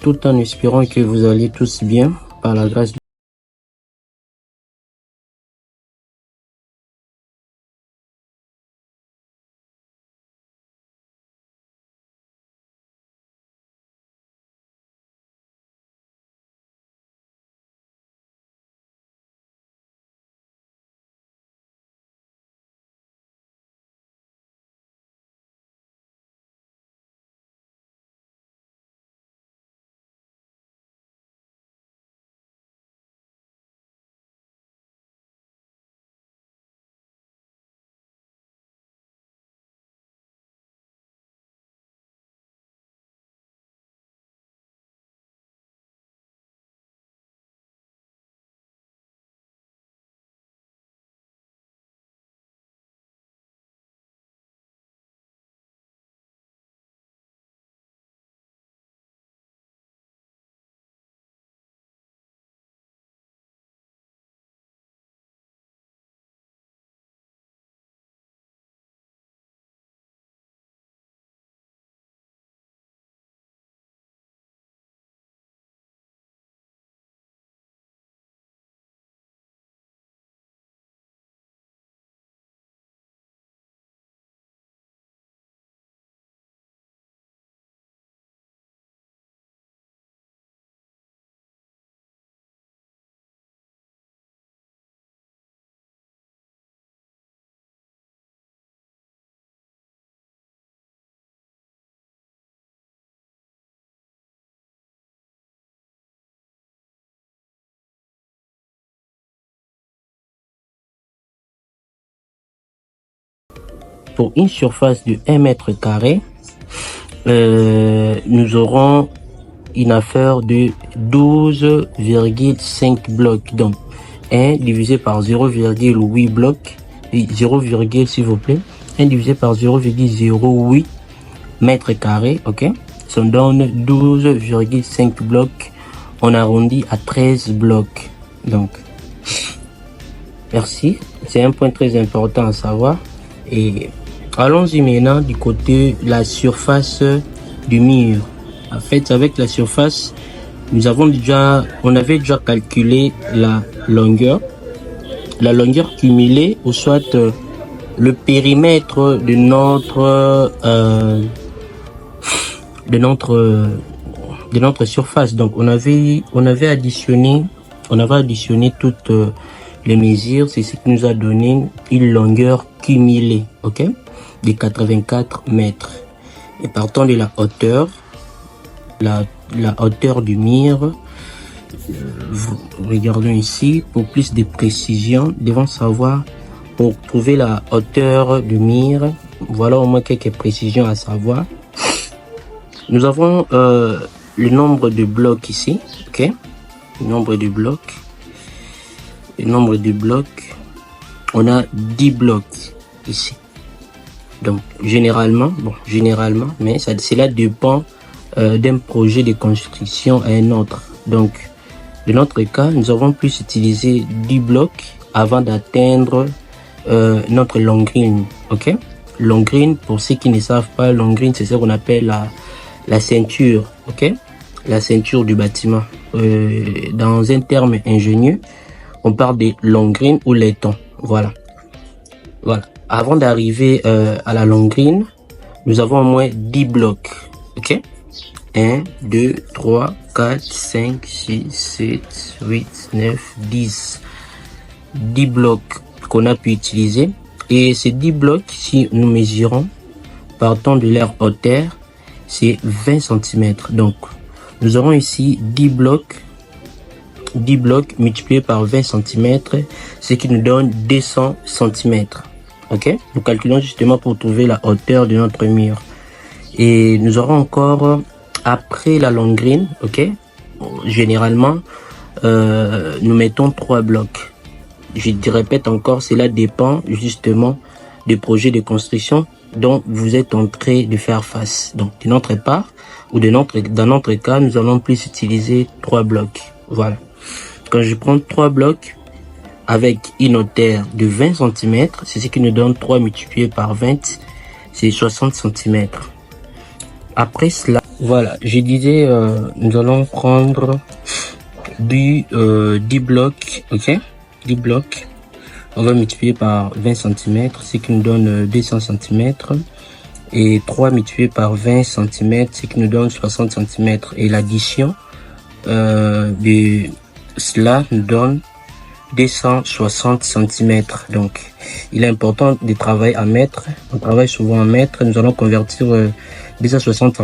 tout en espérant que vous allez tous bien par la grâce de pour une surface de 1 mètre carré, nous aurons une affaire de 12,5 blocs. Donc 1 divisé par 0,8 blocs, 0, s'il vous plaît, 1 divisé par 0,08 mètres carrés, ok, ça donne 12,5 blocs. On arrondit à 13 blocs. Donc merci, c'est un point très important à savoir. Et allons-y maintenant du côté de la surface du mur. En fait, avec la surface, on avait déjà calculé la longueur cumulée, ou soit le périmètre de notre surface. Donc on avait additionné toutes les mesures. C'est ce qui nous a donné une longueur cumulée, ok, de 84 mètres. Et partant de la hauteur, la hauteur du mur, regardons ici pour plus de précision. Devons savoir, pour trouver la hauteur du mur, voilà au moins quelques précisions à savoir. Nous avons le nombre de blocs ici, ok, le nombre de blocs, on a 10 blocs ici. Donc généralement, mais cela dépend d'un projet de construction à un autre. Donc dans notre cas, nous avons pu utiliser 10 blocs avant d'atteindre notre longrine, ok. Longrine, pour ceux qui ne savent pas, longrine c'est ce qu'on appelle la ceinture, ok, la ceinture du bâtiment. Dans un terme ingénieux, on parle de longrine ou laiton. Voilà. Avant d'arriver à la longrine, nous avons au moins 10 blocs, ok. 1, 2, 3, 4, 5, 6, 7, 8, 9, 10. 10 blocs qu'on a pu utiliser. Et ces 10 blocs, si nous mesurons, partant de leur hauteur, c'est 20 cm. Donc, nous aurons ici 10 blocs multipliés par 20 cm, ce qui nous donne 200 cm. Ok, nous calculons justement pour trouver la hauteur de notre mur. Et nous aurons encore, après la longrine, ok, généralement, nous mettons 3 blocs. Je te répète encore, cela dépend justement du projet de construction dont vous êtes en train de faire face. Donc, de notre part, ou dans notre cas, nous allons plus utiliser 3 blocs. Voilà. Quand je prends 3 blocs avec une hauteur de 20 cm, c'est ce qui nous donne 3 multiplié par 20, c'est 60 cm. Après cela, Voilà, je disais, nous allons prendre 10 blocs, ok, 10 blocs. On va multiplier par 20 cm, ce qui nous donne 200 cm. Et 3 multiplié par 20 cm, ce qui nous donne 60 cm. Et l'addition de cela nous donne 260 cm. Donc, il est important de travailler en mètres. On travaille souvent en mètres. Nous allons convertir 260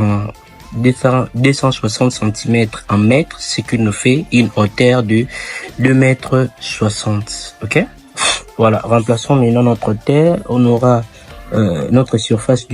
cm en mètres, ce qui nous fait une hauteur de 2,60 m. Ok? Voilà. Remplaçons maintenant notre terre. On aura notre surface du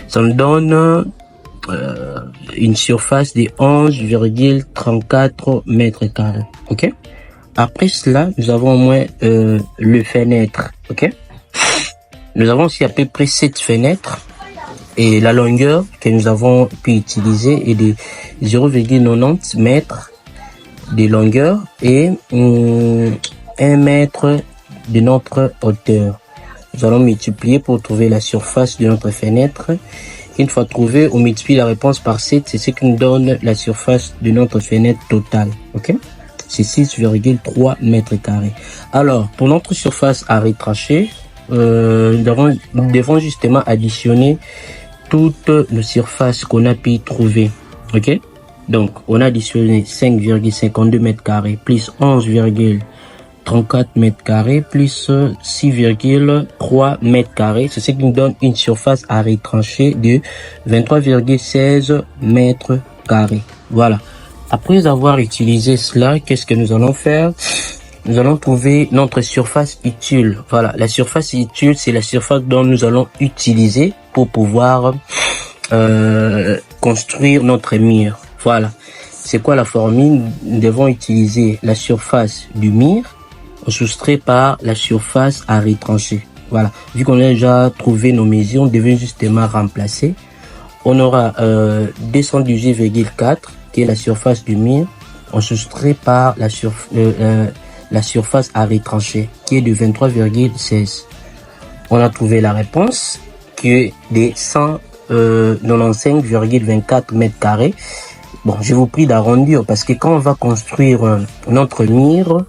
ça me donne une surface de 11,34 mètres carrés. Ok. Après cela, nous avons au moins le fenêtre. Ok. Nous avons aussi à peu près 7 fenêtres et la longueur que nous avons pu utiliser est de 0,90 mètres de longueur et 1 mètre de notre hauteur. Nous allons multiplier pour trouver la surface de notre fenêtre Une fois trouvé, on multiplie la réponse par 7, c'est ce qui nous donne la surface de notre fenêtre totale. Ok? C'est 6,3 mètres carrés. Alors, pour notre surface à retrancher, nous devons justement additionner toutes les surfaces qu'on a pu trouver. Ok? Donc, on a additionné 5,52 mètres carrés plus 11,34 mètres carrés plus 6,3 mètres carrés. C'est ce qui nous donne une surface à retrancher de 23,16 mètres carrés. Voilà. Après avoir utilisé cela, qu'est-ce que nous allons faire? Nous allons trouver notre surface utile. Voilà. La surface utile, c'est la surface dont nous allons utiliser pour pouvoir construire notre mur. Voilà. C'est quoi la formule? Nous devons utiliser la surface du mur soustrait par la surface à retrancher. Voilà. Vu qu'on a déjà trouvé nos mesures, on devait justement remplacer. On aura 218,4 qui est la surface du mur. On soustrait par la surface à retrancher qui est de 23,16. On a trouvé la réponse qui est de 195,24 mètres carrés. Bon, je vous prie d'arrondir parce que quand on va construire notre mur,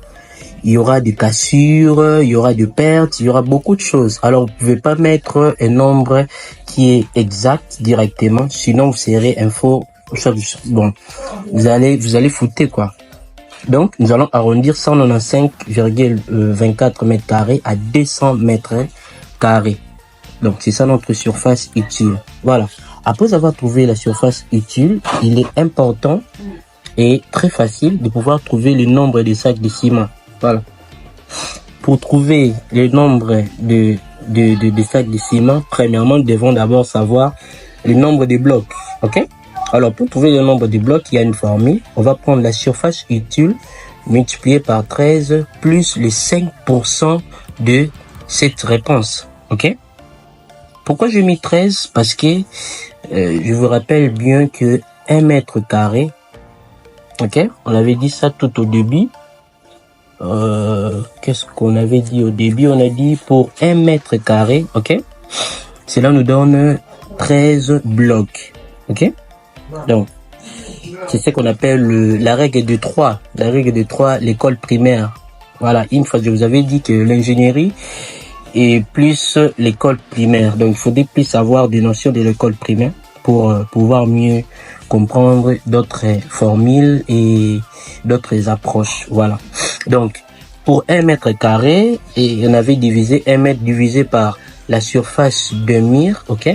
il y aura des cassures, il y aura des pertes, il y aura beaucoup de choses. Alors, vous pouvez pas mettre un nombre qui est exact directement, sinon vous serez un faux. Bon, vous allez fouter quoi. Donc, nous allons arrondir 195,24 mètres carrés à 200 mètres carrés. Donc, c'est ça notre surface utile. Voilà. Après avoir trouvé la surface utile, il est important et très facile de pouvoir trouver le nombre de sacs de ciment. Voilà. Pour trouver le nombre de sacs de ciment, premièrement, nous devons d'abord savoir le nombre de blocs. Ok? Alors, pour trouver le nombre de blocs, il y a une formule. On va prendre la surface utile multipliée par 13 plus les 5% de cette réponse. Ok? Pourquoi j'ai mis 13? Parce que je vous rappelle bien que 1 mètre carré, ok, on avait dit ça tout au début. Qu'est-ce qu'on avait dit au début? On a dit pour 1 mètre carré, ok, cela nous donne 13 blocs, ok. Donc, c'est ce qu'on appelle la règle de 3. La règle de 3, l'école primaire. Voilà, une fois je vous avais dit que l'ingénierie et plus l'école primaire. Donc, il faudrait plus savoir des notions de l'école primaire pour pouvoir mieux comprendre d'autres formules et d'autres approches. Voilà. Donc, pour 1 mètre carré, et on avait divisé 1 mètre divisé par la surface d'un mur, ok?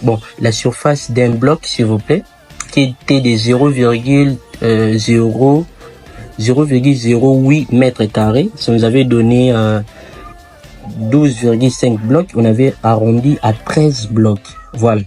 Bon, la surface d'un bloc, s'il vous plaît, qui était de 0,08 mètres carrés. Ça nous avait donné 12,5 blocs, on avait arrondi à 13 blocs. Voilà.